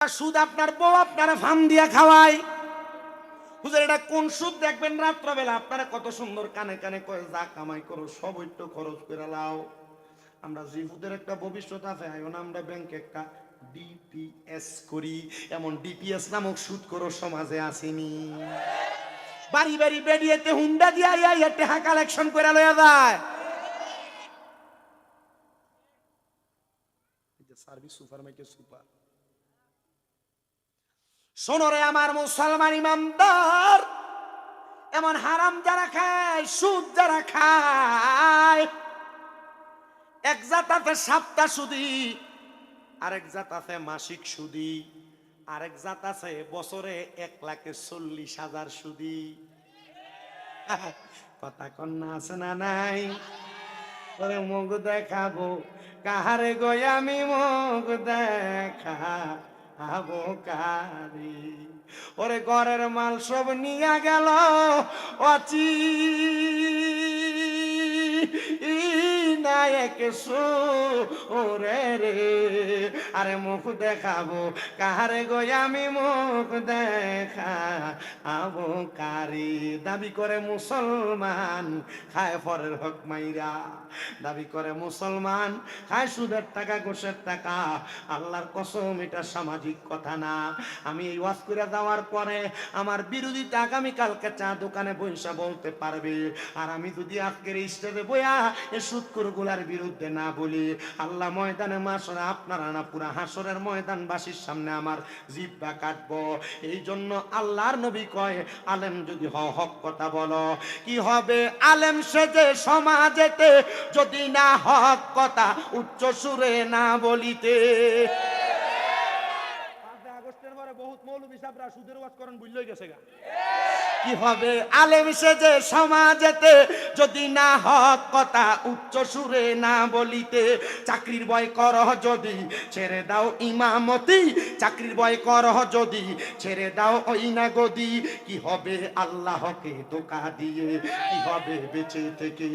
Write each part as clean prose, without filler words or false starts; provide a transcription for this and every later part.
সুদ আপনার বউ আপনারা ফান দিয়া খাওয়ায়। হুজুর এটা কোন সুদ দেখবেন রাত্রবেলা আপনারা কত সুন্দর কানে কানে কয়ে যা কামাই করো সব একটু খরচ করে লাও। আমরা জিহুদের একটা ভবিষ্যৎ আছে, এখন আমরা ব্যাংকে একটা ডিপিএস করি। এমন ডিপিএস নামক সুদ করো সমাজে আসেনি। বাড়ি বাড়ি বেরিয়েতে হুন্ডা দিয়া ইয়া টাকা কালেকশন করে লয়া যায়। সার্ভিস সুপার মাইকে সুপার। শোনো রে আমার মুসলমান ইমানদার, এমন হারাম যারা খায়, সুদ যারা খায়, এক জাত আছে সাপ্তাহ সুদি, আরেক জাত আছে মাসিক সুদি, আরেক জাত আছে বছরে 1,40,000 সুদি। কথা কন্যা আছে না নাই? ওরে মুখ দেখাবো কাহারে গো আমি মুখ দেখাবো কারে? ওরে ঘরের মাল সব নিয়ে গেল অচি নায়ক ওরে রে। আরে মুখ দেখাবো কাহারে গো আমি মুখ দেখাবো কারে? দাবি করে মুসলমান খায় পরের হক মাইরা, দাবি করে মুসলমান খায় সুদের টাকা ঘুষের টাকা। আল্লাহর কসম এটা সামাজিক কথা না। আমি এই ওয়াজ করে দেওয়ার পরে আমার বিরোধীটা আগামীকালকে চা দোকানে বৈশা বলতে পারবে। আর আমি যদি আজকের স্টেজে বইয়া এই সুদখোরগুলার বিরুদ্ধে না বলি, আল্লাহ ময়দানে মাশরে আপনারা না পুরা হাসরের ময়দানবাসীর সামনে আমার জিহ্বা কাটবো। এই জন্য আল্লাহর নবী কয়, আলেম যদি হক কথা বলো কি হবে? আলেম সেজে সমাজেতে যদি না হক কথা উচ্চ সুরে না বলিতে। আগস্টের পরে বহুত মৌলবী সাহেবরা সুদের ওয়াজ করেন বুঝলই গেছে গা। কি হবে? আলেম সেজে সমাজেতে যদি না হক কথা উচ্চ সুরে না বলিতে। চাকরির ভয় করহ যদি ছেড়ে দাও ইমামতি, চাকরির ভয় করহ যদি ছেড়ে দাও ওই না গদি। কি হবে আল্লাহকে ধোঁকা দিয়ে? কি হবে বেঁচে থেকে?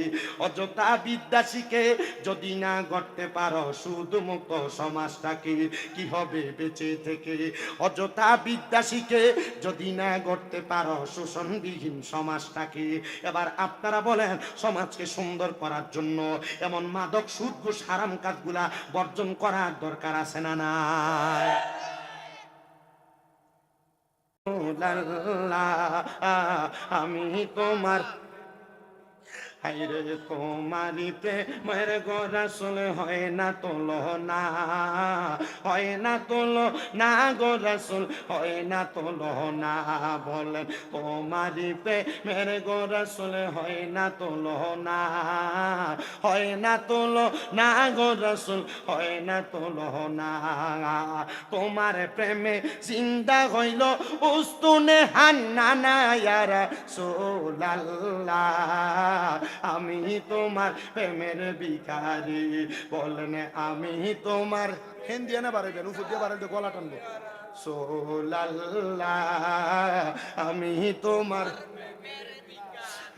অযথা বিদ্যা শিখে যদি না গড়তে পারো সুদ মুক্ত সমাজটাকে, কি হবে বেঁচে থেকে? অযথা বিদ্যা শিখে যদি না গড়তে পারো শোষণবিহীন সমাজটাকে। এবার আপনারা বলেন, সমাজকে সুন্দর করার জন্য এমন মাদক সুদ ঘুষ হারাম কাজগুলা বর্জন করার দরকার আছে না নাই? আমি তোমার হাইরে তোমারি প্রেমের গো রাসূল হয় না তোলো না, হয় না তোলো না গো রাসূল, হয় না তোলো না। বলেন তোমারি প্রেমের গো রাসূল হয় না তোলো না, হয় না তোলো না গো রাসূল, হয় না তোলো না। তোমার প্রেমে জিন্দা হইল উস্তুনে হান্নানা ইয়া রাসূলুল্লাহ। আমি তোমার প্রেমের ভিখারি। বলেন আমি তোমার হিন্দিয়া না বাড়াইবেন, উপর দিয়ে বাড়াইলে গলা টানবো। সোলাল্লাহ আমি তোমার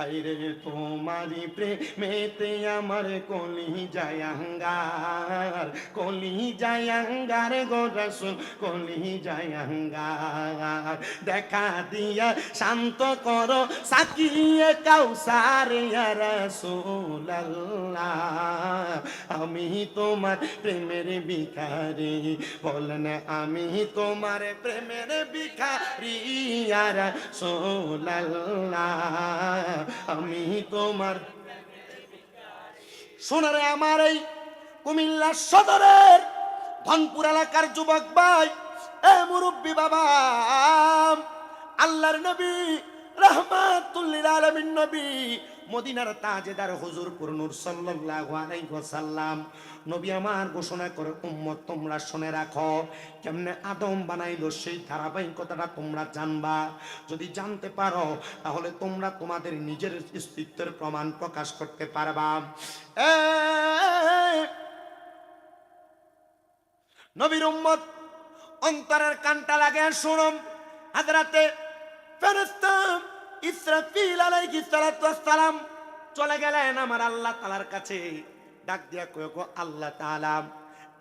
হাইরে তোমারি প্রেমেতে আমার কলি জায়াঙ্গার, কলি জায়াঙ্গার গো রাসূল, কলি জায়াঙ্গার। দেখা দিয়া শান্ত করো সাকিয়ে কাউসার ইয়া রাসূলুল্লাহ। আমি তোমার প্রেমের ভিখারি। বলেন আমি তোমার প্রেমের ভিখারি ইয়া রাসূলুল্লাহ। আমি তোমার সোনারে আমার এই কুমিল্লা সদরের ধনপুর এলাকার যুবক ভাই, এ মুরব্বী বাবা, আল্লাহর নবী রাহমাতুল লিল আলামিন নবী মদিনার তাজেদার হুজুর নূর সাল্লাল্লাহু আলাইহি ওয়াসাল্লাম নবী আমার ঘোষণা করে, উম্মত তোমরা শুনে রাখো, কেমনে আদম বানাইলো সেই ধারাবাহিকতাটা তোমরা জানবা। যদি জানতে পারো তাহলে তোমরা তোমাদের নিজের অস্তিত্বের প্রমাণ প্রকাশ করতে পারবা। নবীর উম্মত অন্তরের কানটা লাগে শুনুন। হযরতে ফেরেশতা ইসরাফিল আলাইহিস সালাতু ওয়াস সালাম চলে গেলেন আমার আল্লাহ তাআলার কাছে। ডাক দিয়া কয়, গো আল্লাহ তাআলা,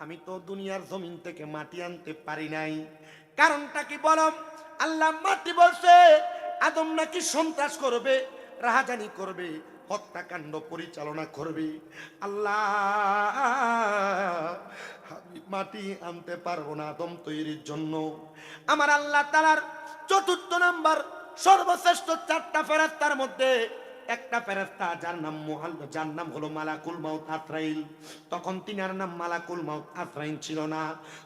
আমি তো দুনিয়ার জমিন থেকে মাটি আনতে পারি নাই। কারণটা কি বলো? আল্লাহ মাটি বলছে আদম নাকি সন্ত্রাস করবে, রাহাজানি করবে, হত্যাকাণ্ড পরিচালনা করবে। আল্লাহ, আমি মাটি আনতে পারবো না আদম তৈরির জন্য। আমার আল্লাহ তাআলার চতুর্থ নাম্বার সর্বশ্রেষ্ঠ 4টা ফেরেশতার মধ্যে একটা ফেরেশতা যার নাম হলো মালাকুল মাউত আজরাইল। তখন তিনার নাম মালাকুল মাউত আজরাইল ছিল না,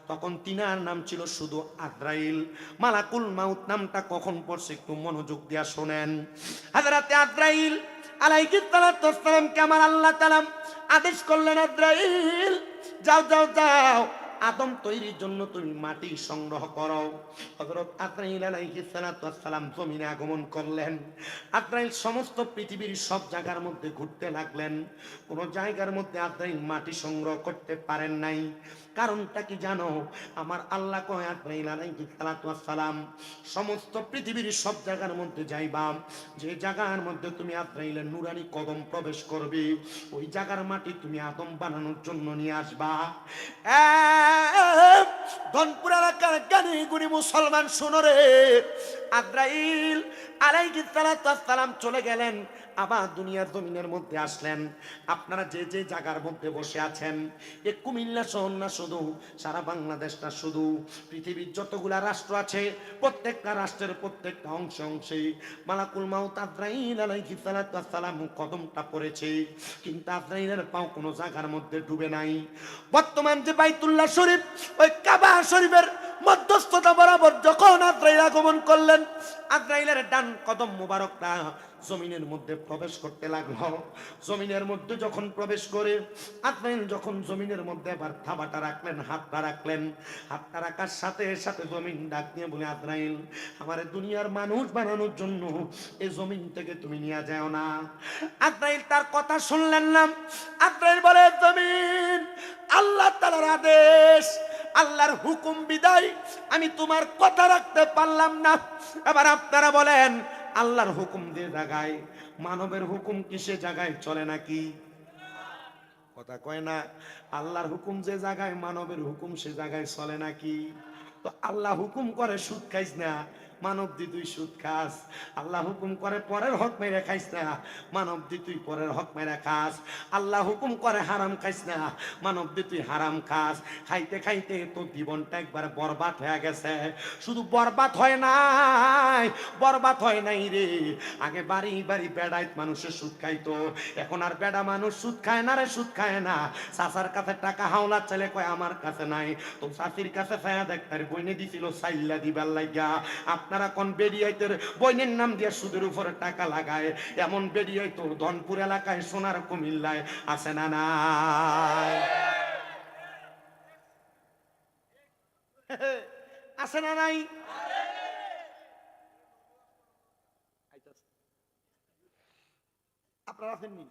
তখন তিনার নাম ছিল শুধু আজরাইল। মালাকুল মাউত নামটা কখন পড়ছে একটু মনোযোগ দিয়া শোনেন। হযরতে আজরাইল আলাইহিস সালাতু ওয়াস সালামকে আমার আল্লাহ তাআলা আদেশ করলেন, আজরাইল যাও যাও যাও, আদম তৈরির জন্য তুমি মাটি সংগ্রহ করো। হযরত আজরাইল আলাইহিস সালাতু ওয়াস সালাম জমিনে আগমন করলেন। আজরাইল সমস্ত পৃথিবীর সব জায়গার মধ্যে ঘুরতে লাগলেন, কোন জায়গার মধ্যে আজরাইল মাটি সংগ্রহ করতে পারেন নাই। কারণটা কি জানো? আমার আল্লাহ কয় আজরাইল আলাইহিস সালাতু ওয়াস সালাম সমস্ত পৃথিবীর সব জায়গার মধ্যে যাইবা, যে জায়গার মধ্যে তুমি আজরাইলের নুরানি কদম প্রবেশ করবে ওই জায়গার মাটি তুমি আদম বানানোর জন্য নিয়ে আসবা। ধনপুর এলাকার জ্ঞানী গুণী মুসলমান শোনো রে, আজরাইল আলাইহিস সালাতু ওয়াস সালাম চলে গেলেন, আবার দুনিয়ার জমিনের মধ্যে আসলেন। আপনারা যে যে জায়গার মধ্যে বসে আছেন, এ কুমিল্লা শহর না শুধু, সারা বাংলাদেশ না শুধু, পৃথিবীর যতগুলা রাষ্ট্র আছে প্রত্যেকটা রাষ্ট্রের প্রত্যেকটা অংশে অংশে মালাকুল মাউত আজরাইল আলাইহিস সালাতু ওয়াস সালাম কদমটা পড়েছে, কিন্তু আজরাইলের পাও কোনো জায়গার মধ্যে ডুবে নাই। বর্তমান যে বাইতুল্লাহ শরীফ, ওই কাবা শরীফের মধ্যস্থতা বরাবর যখন আজরাইল আগমন করলেন, আজরাইলের ডান কদম মুবারকটা জমিনের মধ্যে প্রবেশ করতে লাগলো। জমিনের মধ্যে যখন প্রবেশ করে আজরাইল যখন জমিনের মধ্যে আবার থাবাটা রাখলেন, হাতটা রাখলেন, হাতটা রাখার সাথে সাথে জমিন ডাক দিয়ে বলে, আজরাইল আমারে দুনিয়ার মানুষ বানানোর জন্য এই জমিন থেকে তুমি নিয়ে যাও না। আজরাইল তার কথা শুনলেন না। আজরাইল বলে, জমিন আল্লাহ তাআলার আদেশ, আল্লাহর হুকুম বিদায় আমি তোমার কথা রাখতে পারলাম না। এবার আপনারা বলেন, আল্লাহর হুকুম যে জায়গায়, মানবের হুকুম কি সে জায়গায় চলে নাকি? কথা কয় না। আল্লাহর হুকুম যে জায়গায়, মানবের হুকুম সে জায়গায় চলে নাকি? তো আল্লাহ হুকুম করে সুদ খাইস না, মানব দি তুই সুদ খাস। আল্লাহ হুকুম করে পরের হক মেরে খাইস না, মানব দি তুই পরের হক মেরে খাস। আল্লাহ হুকুম করে হারাম খাইস না, মানব দি তুই হারাম খাস। খাইতে খাইতে তোর জীবনটা একবার বরবাদ হয়ে গেছে। শুধু বরবাদ হয় নাই, বরবাদ হয় নাই রে, আগে বাড়ি বাড়ি বেড়াইত মানুষের সুদ খাইতো, এখন আর বেড়া মানুষ সুদ খায় না রে, সুদ খায় না। চাচার কাছে টাকা হাওলা চলে, কয় আমার কাছে নাই, তো চাচির কাছে ছায়া দেখ তার বইনে দিছিল সাইল্লা দিবার লাগিয়া। আপনারা কোন বেরিয়াইতের বইনের নাম দিয়ে সুদের উপরে টাকা লাগায়, এমন বেরিয়াই তো ধনপুর এলাকায়, সোনার কুমিল্লায় আছে না নাই? আছে না নাই? আপনারা আছেননি?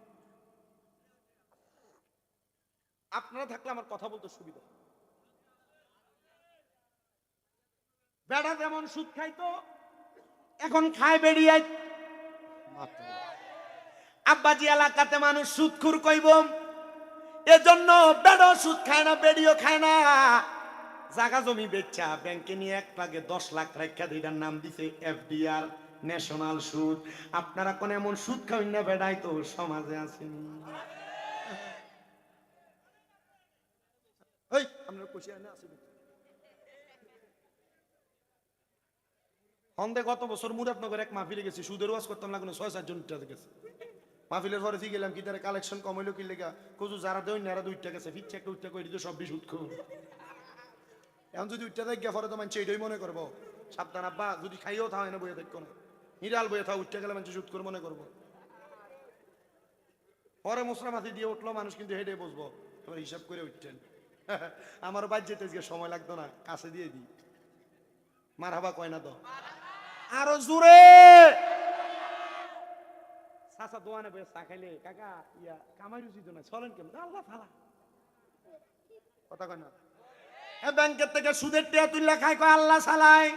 আপনারা থাকলে আমার কথা বলতে সুবিধা। বেড়া যেমন সুদ খাইতো এখন খায় বেরিয়াই। আব্বাজি এলাকাতে মানুষ সুদখুর কইব, এজন্য বেড়ো সুদ খায় না, বেড়িও খায় না। জায়গা জমি বেচা ব্যাংকে নিয়ে এক লাখে 10 লাখ রাখা এটার নাম দিছে এফডিআর, ন্যাশনাল সুদ। আপনারা কোন এমন সুদ খাওয়েন না বেড়াই তো সমাজে আছেন? ওই আপনার কুশিয়া না আছে হন্দে গত বছর মুরাদনগর এক মাহফিলে গেছি, সুদের ওয়াজ করতাম না, কোনো 6-7 জন উঠতে গেছে। মাহফিলের পরে গেলাম কি তারা কালেকশন কম হইলো কি লেগা, কচু যারা দেয় না দুইটা গেছে, ফিরছে একটা উঠতে কই দিত সব বিশ উৎখ। এখন যদি উঠতে দেখ পরে তো মানছে এটাই মনে করবো সাবধান আব্বা, যদি খাইও থাও এনে বইয়ে দেখো না, হিরাল বইয়ে থাও, উঠতে গেলে মানুষ সুদ করে মনে করবো। পরে মশলা মাছি দিয়ে উঠলো মানুষ, কিন্তু হেঁটে বসবো, তোমার হিসাব করে উঠছেন। আমার বাদ যেতে সময় লাগতো না, কাছে দিয়ে দিই। মার হাবা কয় না তো, আরো জোরে চাচা দোয়ানে বসে চা খাইলে, কাকা ইয়া কামাই রুচি তো না, চলেন কেমন আল্লাহ ফালা কথা কয় না। ব্যাংকের থেকে সুদের টিয়া তুললে খায়, কয় আল্লাহ সালাই।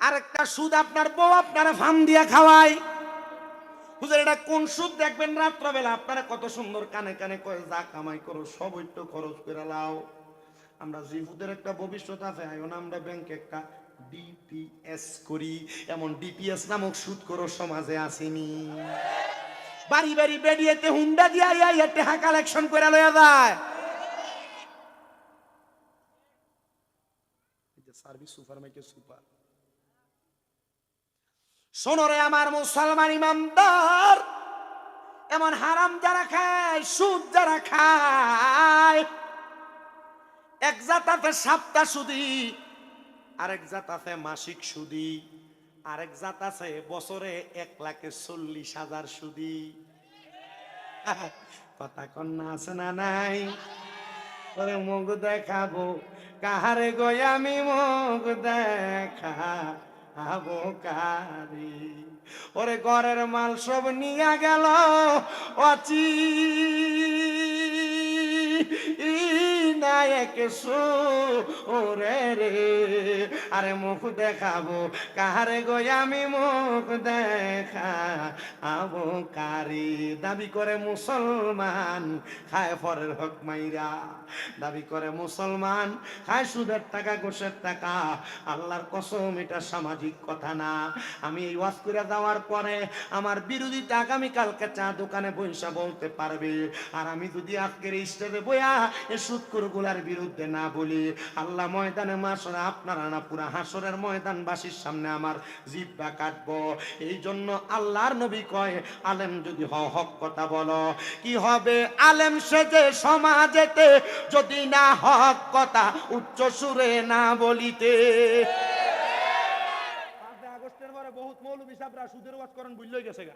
আরেকটা সুদ আপনার বউ আপনারা ফার্ম দিয়ে খাওয়ায়, হুজুর এটা কোন সুদ দেখবেন রাত্রবেলা আপনারা কত সুন্দর কানে কানে কয়ে যা কামাই করো সব একটু খরচ করে লাও। আমরা জিফুদের একটা ভবিষ্যৎ আছে, এখন আমরা ব্যাংকে একটা ডিপিএস করি, এমন ডিপিএস নামক সুদ করো সমাজে আসেনি। বাড়ি বাড়ি বেরিয়েতে হুন্ডা দিয়া ইয়া টাকা কালেকশন করে লয়া যায়। সার্ভিস সুপার মাইকে সুপার। শোনরে আমার মুসলমান ইমানদার, এমন হারাম যারা খায়, সুদ যারা খায়, এক জাত আছে সাপ্তাহ সুদি, আরেক জাত আছে মাসিক সুদি, আরেক জাত আছে বছরে 1,40,000 সুদি। কথা কন্যা আছে না নাই? ওরে মুখ দেখাবো কাহারে গো আমি মুখ দেখাবো কারে? ওরে ঘরের মাল সব নিয়ে গেল অচি নায়ক ওরে রে, আরে মুখ দেখাবো কাহারে গো আমি মুখ দেখাবো কারে? দাবি করে মুসলমান খায় পরের হক মাইরা, দাবি করে মুসলমান খায় সুদের টাকা ঘুষের টাকা। আল্লাহর কসম এটা সামাজিক কথা না। আমি এই ওয়াজ করে দেওয়ার পরে আমার বিরোধীটা আগামীকালকে চা দোকানে বইসা বলতে পারবে, আর আমি যদি আজকের স্টেজে বইয়া এ সুদখোরগুলার বিরুদ্ধে না বলি, আল্লাহ ময়দানে মাশরে আপনারা না পুরা হাসরের ময়দানবাসীর সামনে আমার জিহ্বা কাটবো। এই জন্য আল্লাহর নবী কয়, আলেম যদি হক কথা বলো, কি হবে আলেম সেজে সমাজেতে যদি না হক কথা উচ্চ সুরে না বলিতে। আগস্টের পরে বহুত মৌলবী সাহেবরা সুদের ওয়াজ করেন বুঝলই গেছে গা।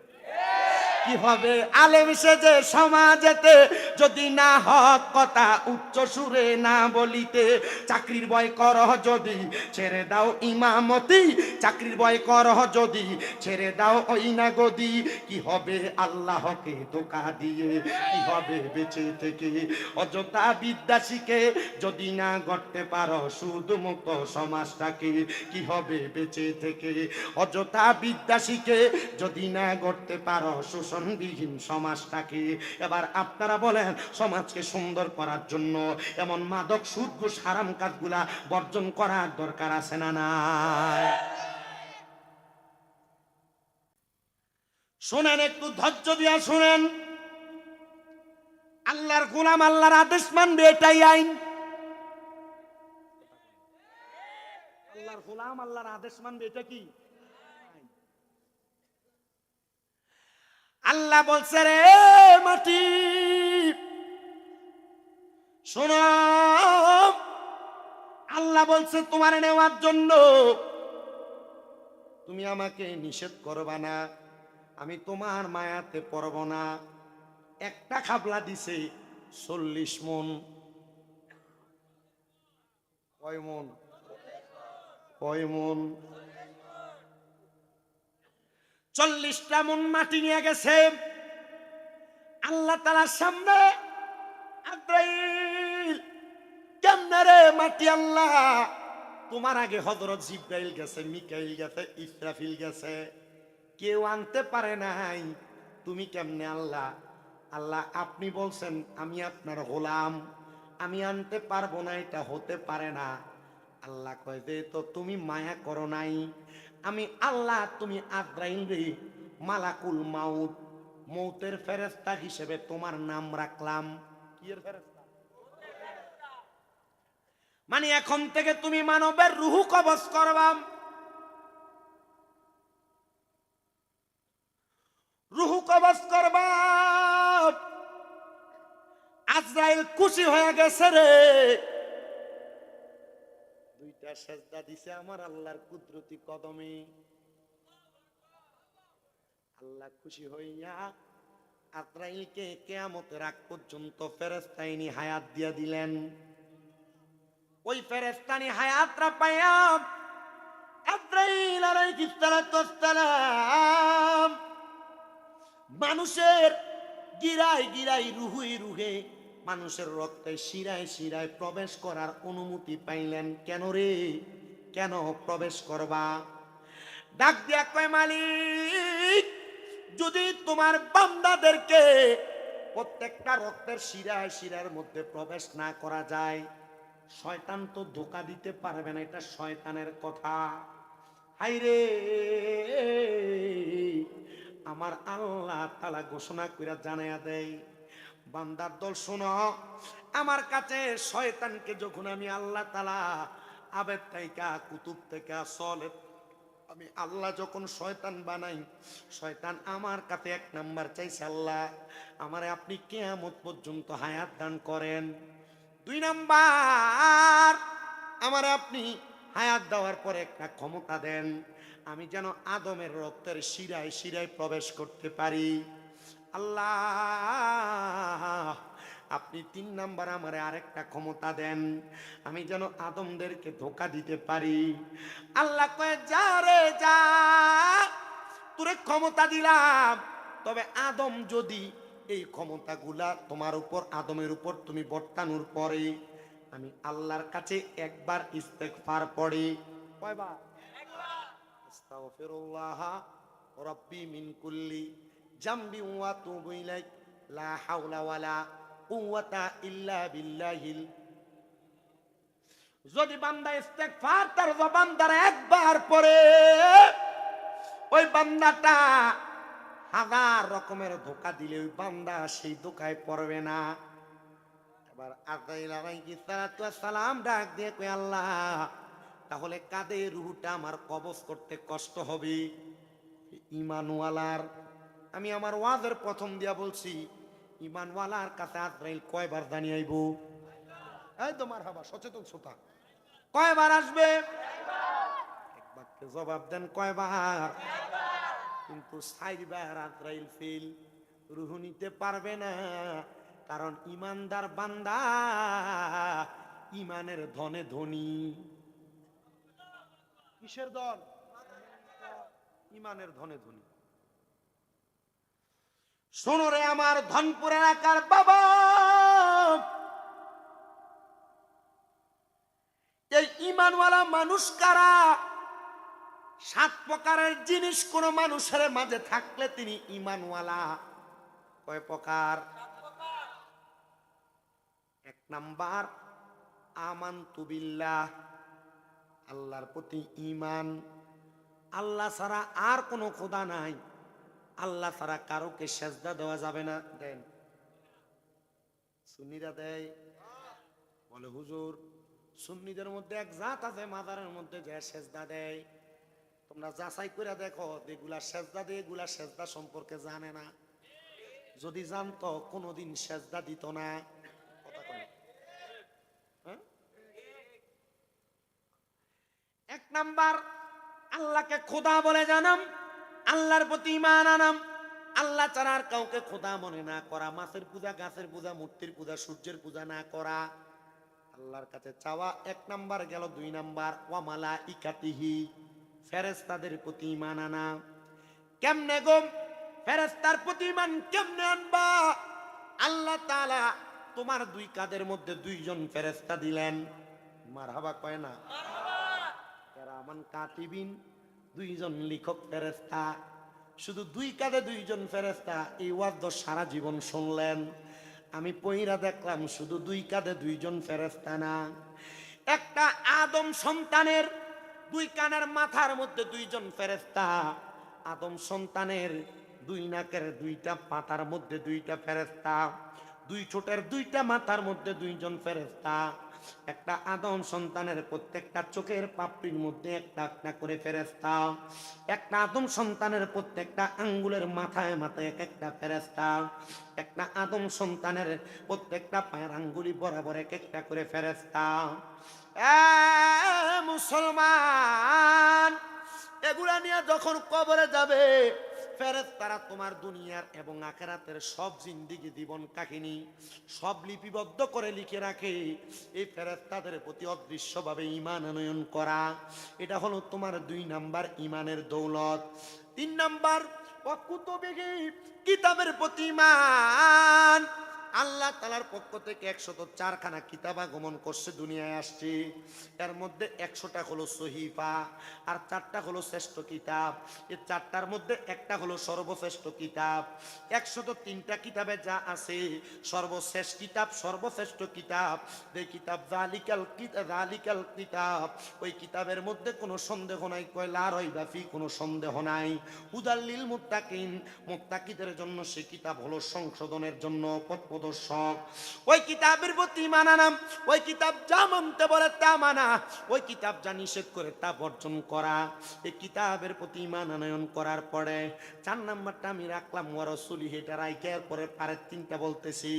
কি হবে আলেম সেজে সমাজেতে যদি না হক কথা উচ্চ সুরে না বলিতে। চাকরির ভয় করহ যদি ছেড়ে দাও ইমামতি, চাকরির ভয় করহ যদি ছেড়ে দাও ওই না গদি। কি হবে আল্লাহকে ধোঁকা দিয়ে, কি হবে বেঁচে থেকে অযথা বিদ্যা শিখে যদি না গড়তে পারো সুদ মুক্ত সমাজটাকে। কি হবে বেঁচে থেকে অযথা বিদ্যা শিখে যদি না গড়তে পারো শোষণবিহীন সমাজটাকে। এবার আপনারা বলেন, সমাজকে সুন্দর করার জন্য এমন মাদক সুদ ঘুষ হারাম কাজগুলা বর্জন করার দরকার আছে না নাই? শুনেন, একটু ধৈর্য দিয়া শুনেন। আল্লাহর গোলাম আল্লাহর আদেশ মানবে, এটাই আইন। আল্লাহর গোলাম আল্লাহর আদেশ মানবে, এটা কি আল্লাহ বলছে, রে মাটি শোনো, আল্লাহ বলছে তোমার নেওয়ার জন্য তুমি আমাকে নিষেধ করবা না, আমি তোমার মায়াতে পড়ব না। একটা খাবলা দিছে 40 মন। কয় মন? কয় মন? 40টা মন মাটি নিয়ে গেছে আল্লাহ তাআলার সামনে। আজরাইল, কেমনে রে মাটি? আল্লাহ তোমার আগে হযরত জিবরাইল গেছে, মিকাইল গেছে, ইসরাফিল গেছে, কেউ আনতে পারে নাই, তুমি কেমনে? আল্লাহ, আল্লাহ আপনি বলছেন আমি আপনার গোলাম, আমি আনতে পারবো না, এটা হতে পারে না। আল্লাহ কয় যে তো তুমি মায়া করো নাই, আমি আল্লাহ তুমি আজরাইল রে মালাকুল মাউত, মৌতের ফেরেশতা হিসেবে তোমার নাম রাখলাম। কি এর ফেরেশতা? মানে এখন থেকে তুমি মানবের রূহ কবজ করবা, রূহ কবজ করবা। আজরাইল খুশি হয়ে গেছে রে, দুইটা সেজদা দিছে আমার আল্লাহর কুদরতি কদমে। আল্লাহ খুশি হইয়া আজরাইলকে কিয়ামতের আগ পর্যন্ত ফেরেশতাইনি হায়াত দিয়া দিলেন। ওই ফেরেশতানি হায়াতরা পাইয়া আজরাইল আলাইহিস সালাম মানুষের গিরায় গিরায় রুহুই রুহে মানুষের রক্তে শিরায় শিরায় প্রবেশ করার অনুমতি পাইলেন। কেন রে? কেন প্রবেশ করবা? ডাক দিয়া কয়, মালিক যদি তোমার বান্দাদেরকে প্রত্যেকটা রক্তের শিরায় শিরার মধ্যে প্রবেশ না করা যায়, শয়তান তো ধোঁকা দিতে পারবে না, এটা শয়তানের কথা। হাইরে আমার আল্লাহ তাআলা ঘোষণা কইরা জানায়া দেয়, বান্দার দল শোনো, আমার কাছে শয়তানকে যখন আমি আল্লাহ তাআলা আবেদ থেকে কুতুব থেকে সলে আমি আল্লাহ যখন শয়তান বানাই, শয়তান আমার কাছে এক নাম্বার চাইছে, আল্লাহ আমারে আপনি কিয়ামত পর্যন্ত হায়াত দান করেন। 2 নাম্বার আমারে আপনি হায়াত দেওয়ার পরে একটা ক্ষমতা দেন, আমি যেন আদমের রক্তের শিরায় শিরায় প্রবেশ করতে পারি। আল্লাহ আপনি 3 নাম্বার আমারে আরেকটা ক্ষমতা দেন, আমি যেন আদমদেরকে ধোঁকা দিতে পারি। আল্লাহ কয় যা রে যা, তোরে ক্ষমতা দিলাম, তবে আদম যদি এই ক্ষমতাগুলা তোমার উপর আদমের উপর তুমি বর্তানোর পরে আমি আল্লাহর কাছে একবার ইস্তেগফার পড়ি। কয়বার? একবার। আস্তাগফিরুল্লাহ রাব্বি মিন কুল্লি জামবি ওয়া তুবু ইলাইহি লা হাওলা ওয়ালা কুওয়াতা ইল্লা বিল্লাহিল। যদি বান্দা ইস্তেগফার তার জবান দ্বারা একবার পড়ে, ওই বান্দাটা হাজার রকমের ধোঁকা দিলে ওই বান্দা সেই ধোঁকায় পড়বে না। এবার আযরাইল আলাইহিস সালাতু ওয়াস সালাম ডাক দিয়ে কই, আল্লাহ তাহলে কাদের রূহটা আমার কবজ করতে কষ্ট হবে? ঈমানওয়ালার, আমি আমার ওয়াজের প্রথম দিয়া বলছি, ঈমানওয়ালার কাছে আযরাইল কয়বার জানিয়ে আইব? এই তো মারহাবা, সচেতন শ্রোতা, কয়বার আসবে? একবারকে জবাব দেন, কয়বার? কিন্তু 4 বার আযরাইল ফেল, রূহ নিতে পারবে না, কারণ ইমানদার বান্দা ইমানের ধনে ধনী। কিসের ধন? ইমানের ধনে ধনী। শোনো রে আমার ধনপুর এলাকার বাবা, এই ইমানওয়ালা মানুষ কারা? 7 প্রকারের জিনিস কোন মানুষের মাঝে থাকলে তিনি ইমানওয়ালা। কয় প্রকার? 1 নাম্বার আমানতু বিল্লাহ, আল্লাহর প্রতি ঈমান, আল্লাহ ছাড়া আর কোনো খোদা নাই, আল্লাহ ছাড়া কারোকে সেজদা দেওয়া যাবে না। দেন সুন্নিরা দেয়, বলে হুজুর সুন্নিদের মধ্যে এক জাত আছে মাজারের মধ্যে যে সেজদা দেয়, তোমরা যাচাই করে দেখো, এগুলা সেজদা দেয়, এগুলা সেজদা সম্পর্কে জানে না, যদি জানতো কোনোদিন সেজদা দিত না। কথা কয়, হ্যাঁ? 1 নাম্বার আল্লাহকে খোদা বলে জানাম, আল্লাহর প্রতি ঈমান আনাম, আল্লাহ ছাড়া আর কাউকে খোদা মনে না করা, মাছের পূজা, গাছের পূজা, মূর্তির পূজা, সূর্যের পূজা না করা, আল্লাহর কাছে চাওয়া 1 নাম্বার গেল। 2 নাম্বার ওয়া মালাইকাতিহি, ফেরেশতাদের প্রতি ঈমান আনা। কেমনে গো ফেরেশতার প্রতি ঈমান কেমনে আনবা? আল্লাহ তাআলা তোমার 2 কাঁধের মধ্যে 2 জন ফেরেশতা দিলেন, মারহাবা কয় না? কিরামান কাতিবিন, 2 জন লিখক ফেরেশতা। শুধু 2 কাঁধে 2 জন ফেরেশতা, এই ওয়াজ সারা জীবন শুনলেন, আমি পইরা দেখলাম শুধু 2 কাঁধে 2 জন ফেরেশতা না, একটা আদম সন্তানের 2 কানের মাথার মধ্যে 2 জন ফেরেশতা, আদম সন্তানের 2 নাকের 2টা পাতার মধ্যে 2টা ফেরেশতা, 2 ঠোঁটের 2টা মাথার মধ্যে 2 জন ফেরেশতা, একটা আদম সন্তানের প্রত্যেকটা চোখের পাপড়ির মধ্যে একটা একটা করে ফেরেশতা, একটা আদম সন্তানের প্রত্যেকটা আঙ্গুলের মাথায় মাথায় এক একটা ফেরেশতা, একটা আদম সন্তানের প্রত্যেকটা পায়ের আঙ্গুলি বরাবর এক একটা করে ফেরেশতা। মুসলমান, এগুলা নিয়ে যখন কবরে যাবে, ফেরেশতারা তোমার দুনিয়ার এবং আখিরাতের সব জিন্দেগি জীবন কাহিনী সব লিপিবদ্ধ করে লিখে রাখে। এই ফেরেশতাদের প্রতি অদৃশ্যভাবে ঈমান আনয়ন করা, এটা হলো তোমার 2 নাম্বার ঈমানের দৌলত। 3 নাম্বার ওয়া কুতুবিহি, কিতাবের প্রতি ঈমান, আল্লাহ তাআলার পক্ষ থেকে 104 খানা কিতাব আগমন করছে, দুনিয়ায় আসছে। এর মধ্যে 100টা হলো সহিফা, আর 4টা হলো শ্রেষ্ঠ কিতাব। এই 4টার মধ্যে একটা হলো সর্বশ্রেষ্ঠ কিতাব। 103টা কিতাবে যা আছে, সর্বশেষ কিতাব, সর্বশ্রেষ্ঠ কিতাব, যে কিতাব জালিকাল কিতাব, ওই কিতাবের মধ্যে কোনো সন্দেহ নাই, কয় লা রাইবা ফি, কোনো সন্দেহ নাই। হুদাল্লিল মুত্তাকিন, মুত্তাকিদের জন্য সেই কিতাব হলো সংশোধনের জন্য পথ প্রদর্শক। ওই কিতাবের প্রতি ঈমান আনাম, ওই কিতাব যা মানতে বলে তা মানা, ওই কিতাব যা নিষেধ করে তা বর্জন করা। এই কিতাবের প্রতি ঈমান আনয়ন করার পরে 4 নাম্বারটা আমি রাখলাম ওয়া রাসূলিহি, এটা রাইখে পরে পারের 3টা বলতেছি।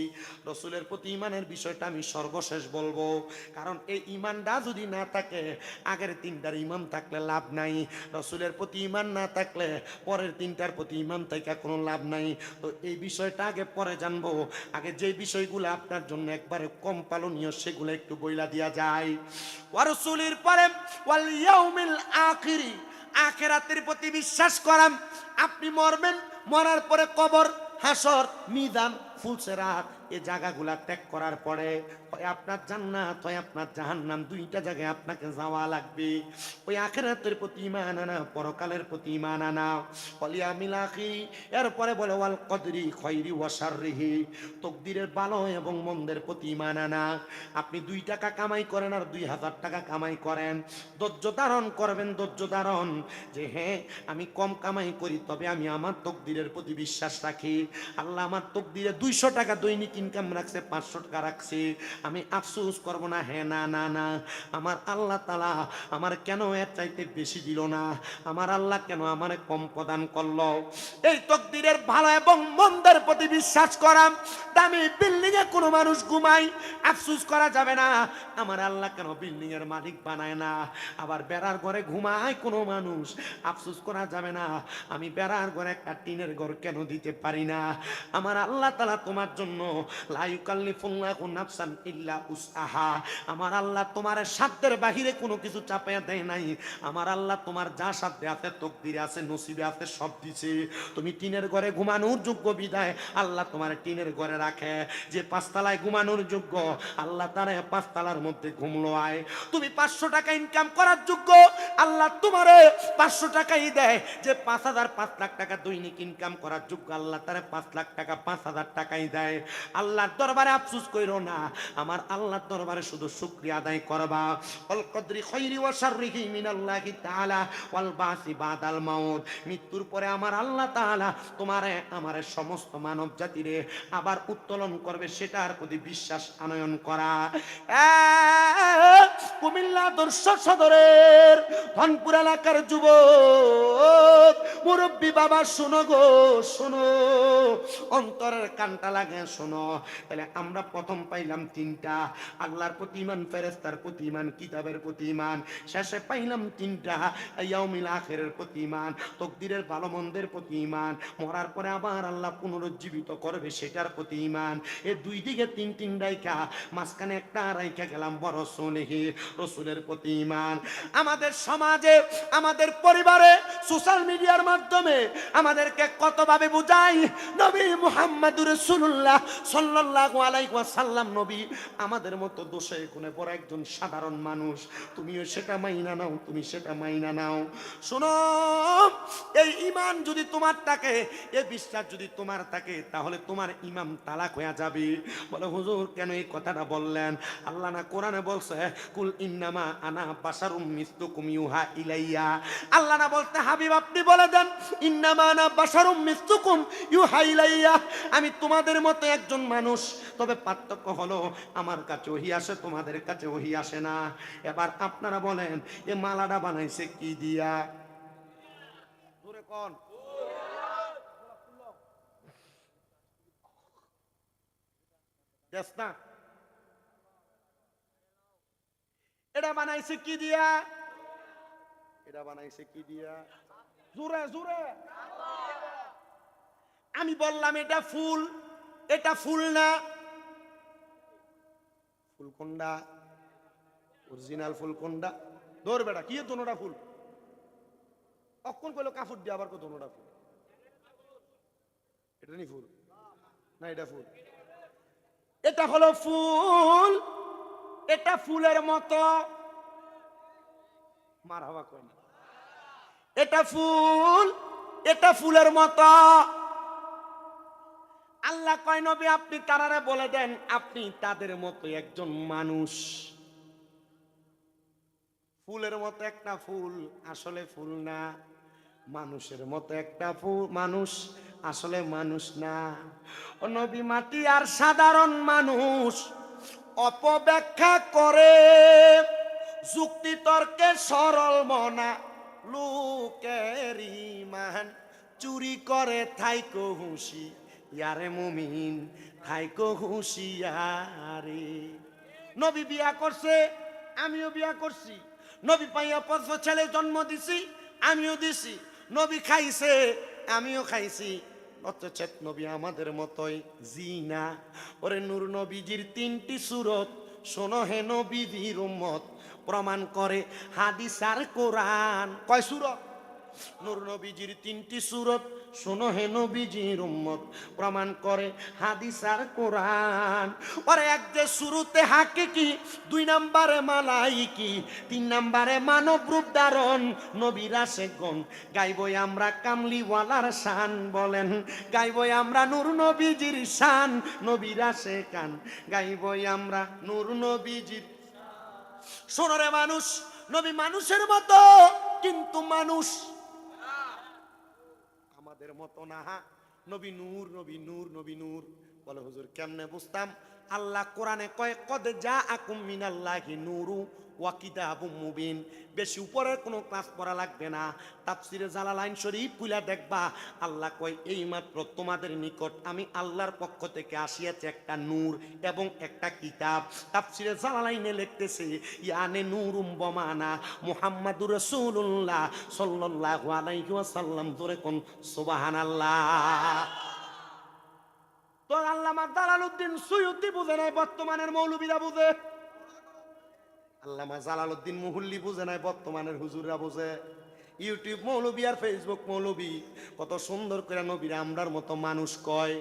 রসুলের প্রতি ঈমানের বিষয়টা আমি সর্বশেষ বলবো, কারণ এই ঈমানটা যদি না থাকে, আগের 3টার ঈমান থাকলে লাভ নাই। রসুলের প্রতি ঈমান না থাকলে পরের 3টার প্রতি ঈমান থেকে কোনো লাভ নাই। তো এই বিষয়টা আগে পরে জানবো, আগে যে বিষয়গুলো আপনার জন্য একবারে কম পালনীয় সেগুলো একটু বইলা দিয়া যায়। ওয়া রাসূলির পরে ওয়াল ইয়াউমিল আখিরি, আখিরাতের প্রতি বিশ্বাস করাম। আপনি মরবেন, মরার পরে কবর, হাসর, মিজান, ফুলসেরাত, এই জায়গাগুলা ত্যাগ করার পরে হয় আপনার জান্নাত হয় আপনার জাহান্নাম, 2টা জায়গায় আপনাকে যাওয়া লাগবে। ওই আখিরাতের প্রতি ঈমান আনা, পরকালের প্রতি ঈমান আনা। ওয়ালিয়াউমিল আখির, এরপরে বলে ওয়াল কদরি খায়রি ওয়া শাররিহি, তকদিরের ভালো এবং মন্দের প্রতি ঈমান আনা। আপনি 2 টাকা কামাই করেন আর 2000 টাকা কামাই করেন, ধৈর্য ধারণ করবেন, ধৈর্য ধারণ, যে হ্যাঁ আমি কম কামাই করি, তবে আমি আমার তকদিরের প্রতি বিশ্বাস রাখি। আল্লাহ আমার তকদিরে 200 টাকা দৈনিক ইনকাম রাখছে, 500 টাকা রাখছে, আমি আফসোস করব না। হ্যাঁ, না না না, আমার আল্লাহ তাআলা আমার কেন এর চাইতে বেশি দিল না, আমার আল্লাহ কেন আমারে কম প্রদান করলো। এই তকদিরের ভালো এবং মন্দের প্রতি বিশ্বাস করা। দামি বিল্ডিং এ কোনো মানুষ ঘুমায়, আফসোস করা যাবে না, আমার আল্লাহ কেন বিল্ডিং এর মালিক বানায় না। আবার বেড়ার ঘরে ঘুমায় কোনো মানুষ, আফসোস করা যাবে না, আমি বেড়ার ঘরে একটা টিনের ঘর কেন দিতে পারি না। আমার আল্লাহ তাআলা তোমার জন্য লা ইউকাল্লিফুল্লাহু নাফসান ইল্লা উসআহা, আমার আল্লাহ তোমার সাধ্যের বাহিরে কোনো কিছু চাপায়া দেয় নাই। আমার আল্লাহ তোমার যা সাধ্যে আছে, তকদিরে আছে, নসিবে আছে, সব দিছে। তুমি টিনের ঘরে ঘুমানোর যোগ্য বিদায় আল্লাহ তোমার টিনের ঘরে রাখে। যে 5 তলায় ঘুমানোর যোগ্য, আল্লাহ তারা 5 তলার মধ্যে ঘুমলো আয়। তুমি 500 টাকা ইনকাম করার যোগ্য, আল্লাহ তোমারে 500 টাকাই দেয়। যে 5000 5 লাখ টাকা দৈনিক ইনকাম করার যোগ্য, আল্লাহ তারা 5 লাখ টাকা 5000 টাকাই দেয়। আল্লাহর দরবারে আফসোস কইরো না, আমার আল্লাহর দরবারে শুধু শুকরিয়া আদায় করবা। ওয়াল কদরি খায়রি ওয়া শাররিহি মিনাল্লাহি তাআলা ওয়াল বাসি বাদাল মাউত, মৃত্যুর পরে আমার আল্লাহ তাআলা তোমারে আমারে সমস্ত মানব জাতিরে আবার উত্তোলন করবে, সেটার প্রতি বিশ্বাস আনয়ন করা। কুমিল্লা আদর্শ সদরের ধনপুর এলাকার যুবক মুরব্বী বাবা, শোনো গো শোনো, অন্তরের কানটা লাগে শোনো। তাহলে আমরা প্রথম পাইলাম 3টা, আল্লাহর প্রতি ঈমান, ফেরেশতার প্রতি ঈমান, কিতাবের প্রতি ঈমান। শেষে পাইলাম 3টা, ইয়াউমিল আখিরের প্রতি ঈমান, তকদিরের ভালো মন্দের প্রতি ঈমান, মরার পরে আবার আল্লাহ পুনরুজ্জীবিত করবে সেটার প্রতি ঈমান। এই 2 দিকে 3 রাইখা মাঝখানে একটা রাইখা গেলাম বড় রাসূলিহি, রাসূলের প্রতি ঈমান। আমাদের সমাজে, আমাদের পরিবারে, সোশ্যাল মিডিয়ার মাধ্যমে আমাদেরকে কতভাবে বুঝাই, নবী মুহাম্মদুর রাসূলুল্লাহ সাল্লাল্লাহু আলাইহি ওয়াসাল্লাম নবী আমাদের মতো দোষে গুণে পড়া একজন সাধারণ মানুষ। তুমিও সেটা মাইনা নাও, তুমি সেটা মাইনা নাও। শোনো, এই ঈমান যদি তোমার থাকে, এই বিশ্বাস যদি তোমার থাকে, তাহলে তোমার ইমাম তালাক হয়ে যাবে। বলে হুজুর কেন এই কথাটা বললেন? আল্লাহ না কোরআনে বলছে, কুল ইন্নামা আনা বাশারুম মিসলুকুম ইউহা ইলাইয়া। আল্লাহ না বলতে হাবিব আপনি বলে দেন, ইন্নামা আনা বাশারুম মিসলুকুম ইউহা ইলাইয়া, আমি তোমাদের মতো একজন মানুষ, তবে পার্থক্য হলো আমার কাছে ওহী আসে, তোমাদের কাছে ওহী আসে না। এবার আপনারা বলেন, এ মালাটা বানাইছে কি দিয়া? জোরে কোন? না, এটা বানাইছে কি দিয়া? এটা বানাইছে কি দিয়া? জোরে জোরে। আমি বললাম এটা ফুল, এটা ফুল না। ফুল কোনটা? অরিজিনাল ফুল কোনটা? ধর বেটা, কি দোনোটা ফুল? অক্ষণ কইলো কাপড় দিয়ে, আবার কো দোনোটা ফুল। এটা নি ফুল না, এটা ফুল। এটা হলো ফুল, এটা ফুলের মতো, মারহাবা কই না, এটা ফুল, এটা ফুলের মতো। আল্লাহ কয় নবী আপনি তারারে বলে দেন আপনি তাদের মতো একজন মানুষ। ফুলের মতো একটা ফুল আসলে ফুল না, মানুষের মতো একটা ফুল মানুষ আসলে মানুষ না। ও নবী মাটি আর সাধারণ মানুষ অপব্যাখ্যা করে, যুক্তি তর্কে সরল মনা লোকের ঈমান চুরি করে থাইকো হুঁশি ইয়ারে মুমিন থাইকো হুঁশিয়ারে। নবী বিয়া করছে, আমিও বিয়া করছি। নবী পাইয়া ৫ ছেলে জন্ম দিছি, আমিও দিছি। নবী খাইছে, আমিও খাইছি। অথচ নবী আমাদের মতোই জিনা। ওরে নূর নবীজির ৩টি সূরত শোনো হে নবীজির উম্মত, প্রমাণ করে হাদিস আর কোরআন। কয় সূরত? নূর নবীজির ৩টি সূরত শোনো হে নবীজির উম্মত, প্রমাণ করে হাদিস আর কোরআন। ওরে এক যে শুরুতে হাকিকি, ২ নম্বরে মালাইকি, ৩ নম্বরে মানব রূপ ধারণ নবীর আশেকগণ। গাইবই আমরা কামলিওয়ালার শান, বলেন গাইবই আমরা নূর নবীজির শান, নবীর আশেকান গাইবই আমরা নূর নবীজির। শোনো রে মানুষ, নবী মানুষের মতো কিন্তু মানুষ আমাদের মতো না। নবী নূর, নবী নূর, নবী নূর। বলে হুজুর কেমনে বুঝতাম? আল্লাহ কোরআনে কয় কদ জাআকুম মিনাল্লাহি নূরু ওয়া কিতাবুম মুবিন। বেশি উপরের কোনো ক্লাস পড়া লাগবে না, তাফসিরে জালালাইন শরীফ খুলে দেখবা আল্লাহ কয় এইমাত্র তোমাদের নিকট আমি আল্লাহর পক্ষ থেকে আসিয়াছে একটা নূর এবং একটা কিতাব। তাফসিরে জালালাইনে লিখতেছে ইয়ানে নূরুম বমানা মুহাম্মাদুর রাসূলুল্লাহ সাল্লাল্লাহু আলাইহি ওয়াসাল্লাম। ধরে কোন সুবহানাল্লাহ। তো আল্লামা জালালউদ্দিন সুয়ুতি বুঝে নাই, বর্তমানের মৌলবীরা বুঝে। আল্লামা জালালউদ্দিন মুহুল্লি বুঝে নাই, বর্তমানের হুজুররা বুঝে। ইউটিউব মৌলবী আর ফেসবুক মৌলবী কত সুন্দর করে নবীরা আমরার মতো মানুষ কয়।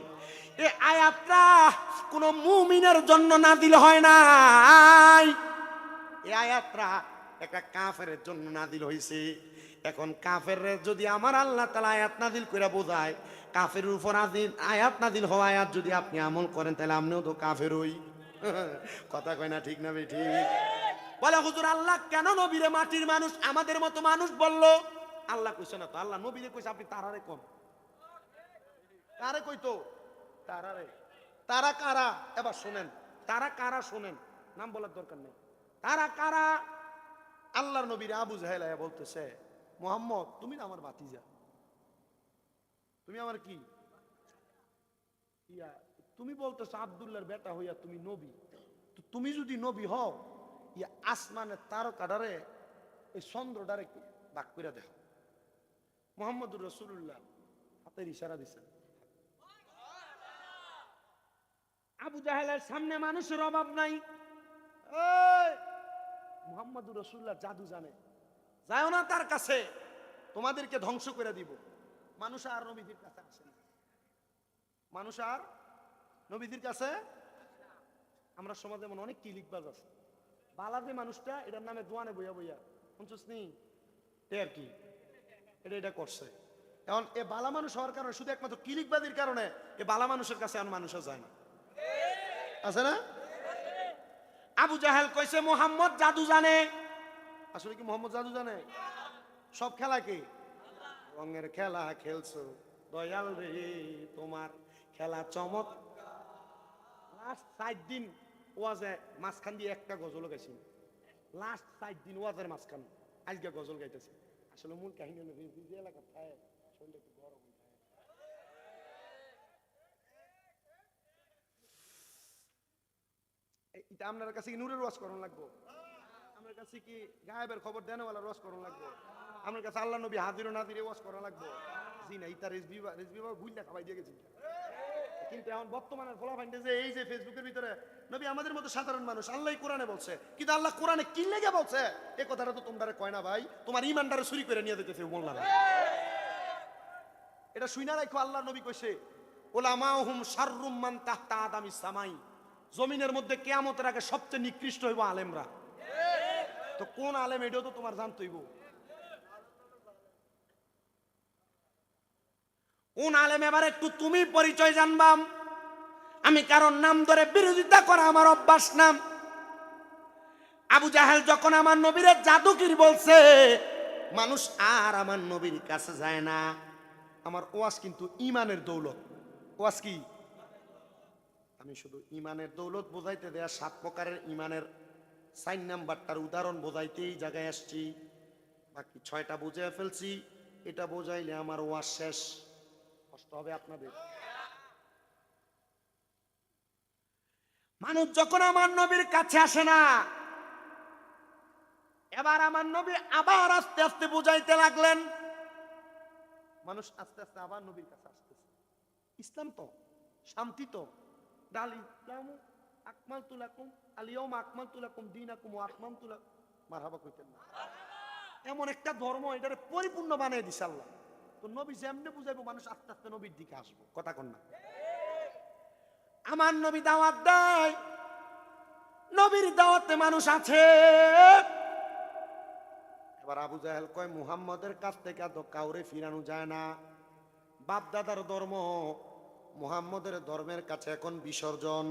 এই আয়াতটা কোন মুমিনের জন্য নাযিল হয় নাই, এই আয়াতটা একটা কাফেরের জন্য নাযিল হইছে। এখন কাফেররে যদি আমার আল্লাহ তাআলা আয়াত নাযিল করে বোঝায়, কাফের উপর আয়াত নাযিল হওয়া আয়াত যদি আপনি আমল করেন তাহলে আপনিও তো কাফের হই। কথা কয় না ঠিক না বেঠিক? বলে হুজুর আল্লাহ কেন নবীরে মাটির মানুষ আমাদের মতো মানুষ বললো? আল্লাহ কইছে না তো, আল্লাহ নবীরে কইছে আপনি তারারে কোন কারে কইতো? তারারে। তারা কারা এবার শুনেন, তারা কারা শুনেন, নাম বলার দরকার নেই। তারা কারা? আল্লাহর নবীরে আবু জাহেল বলতেছে মুহাম্মদ তুমি না আমার ভাতিজা, তুমি আমার কি ইয়া, তুমি বলতেছো আব্দুল্লাহর বেটা হইয়া তুমি নবী। তো তুমি যদি নবী হও, ইয়া আসমানের তারকাডারে এই চন্দ্রডারে ভাগ করে দেখো। মুহাম্মদুর রাসূলুল্লাহ হাতের ইশারা দিছেন। আবু জাহেলের সামনে মানুষের অভাব নাই। মুহাম্মদুর রাসূলুল্লাহ জাদু জানে, যাও না তার কাছে, তোমাদেরকে ধ্বংস করে দিব। মানুষ আর নবীদের কাছে আসে না, মানুষ আর নবীদের কাছে। আমরা সমাজে এমন অনেক কিলিকবাজ আছে, বালাদে মানুষটা এটার নামে দোয়ানে বইয়া বইয়া শুনছিস নি আর কি এটা করছে। এখন এ বালা মানুষ হওয়ার কারণে, শুধু একমাত্র কিলিকবাজির কারণে এ বালা মানুষের কাছে আর মানুষও যায় না, আছে না? আবু জাহেল কইছে মুহাম্মদ জাদু জানে। আসলে কি মুহাম্মদ জাদু জানে? সব খেলা কি রঙের খেলা খেলছো দয়াল রে, তোমার খেলা চমক। লাস্ট 4 দিন ওয়াজে মাঝখান দিয়ে একটা গজল গাইছি, লাস্ট 4 দিন ওয়াজের মাঝখান আজকে গজল গাইতেছে। আসলে মূল কাহিনী হলো যে এলাকা থাকে শরীরটা একটু গরম হয়। এটা আপনার কাছে কি নূরের ওয়াজ করণ লাগবো? আমার কাছে কি গায়েবের খবর দেনওয়ালা ওয়াজ করণ লাগবো? আমার কাছে আল্লাহ নবী হাজির ও নাজির ওয়াজ করা লাগবো? জি না, ইতা রেজবি বাবা ভুল না খাবাই দিয়ে গেছি। কিন্তু এখন বর্তমানের ফলাফাইন্ডে যে এই যে ফেসবুকের ভিতরে নবী আমাদের মতো সাধারণ মানুষ, আল্লাহ কোরআনে বলছে, কিন্তু আল্লাহ কোরআনে কি লেগে বলছে এই কথাটা তো তোমরা কয় না ভাই, তোমার ইমানদারে চুরি করে নিয়ে দিতেছে মোল্লারা। এটা শুইনা রাখো, আল্লাহ নবী কইছে উলামাহুম শাররুম মান তাহতা আদামিস সামাই, জমিনের মধ্যে কিয়ামতের আগে সবচেয়ে নিকৃষ্ট হইব আলেমরা। তো কোন আলেম এটাও তো তোমার জানতে হইব। কোন আলেম এবার একটু তুমি পরিচয় জানবাম। আমি কারণ নাম ধরে বিরোধিতা করা আমার অভ্যাস নাম। আবু জাহেল যখন আমার নবীরে জাদুকির বলছে, মানুষ আর আমার নবীর কাছে যায় না। আমার ওয়াজ কিন্তু ইমানের দৌলত। ওয়াজ কি? আমি শুধু ইমানের দৌলত বোঝাইতে দেয়া 7 প্রকারের ইমানের 4 নাম্বারটার উদাহরণ বোঝাইতেই জায়গায় আসছি। বাকি 6টা বুঝে ফেলছি। এটা বোঝাইলে আমার ওয়াজ শেষ। কষ্ট হবে আপনাদের। মানুষ যখন আমার নবীর কাছে আসে না, এবার আমার নবী আবার আস্তে আস্তে বুঝাইতে লাগলেন। মানুষ আস্তে আস্তে আবার নবীর কাছে আসতেছে। ইসলাম তো শান্তি, তো ডাল ইসলাম আকমালতু লাকুম আল-ইয়াউমা আকমালতু লাকুম দীনাকুম ওয়া আতমামতু লাকুম, মারহাবা কইতেন না? এমন একটা ধর্ম, এটারে পরিপূর্ণ বানিয়ে দিছে আল্লাহ। তো নবী যেমনে বুঝাইবো, মানুষ আস্তে আস্তে নবীর দিকে আসবো। কথা কন না? আমার নবী দাওয়াত দেয়, নবীর দাওয়াতে মানুষ আছে। এবার আবু জাহেল কয়, মুহাম্মদের কাছ থেকে তো কাউরে ফিরানো যায় না। বাপ দাদার ধর্ম মুহাম্মদের ধর্মের কাছে এখন বিসর্জন।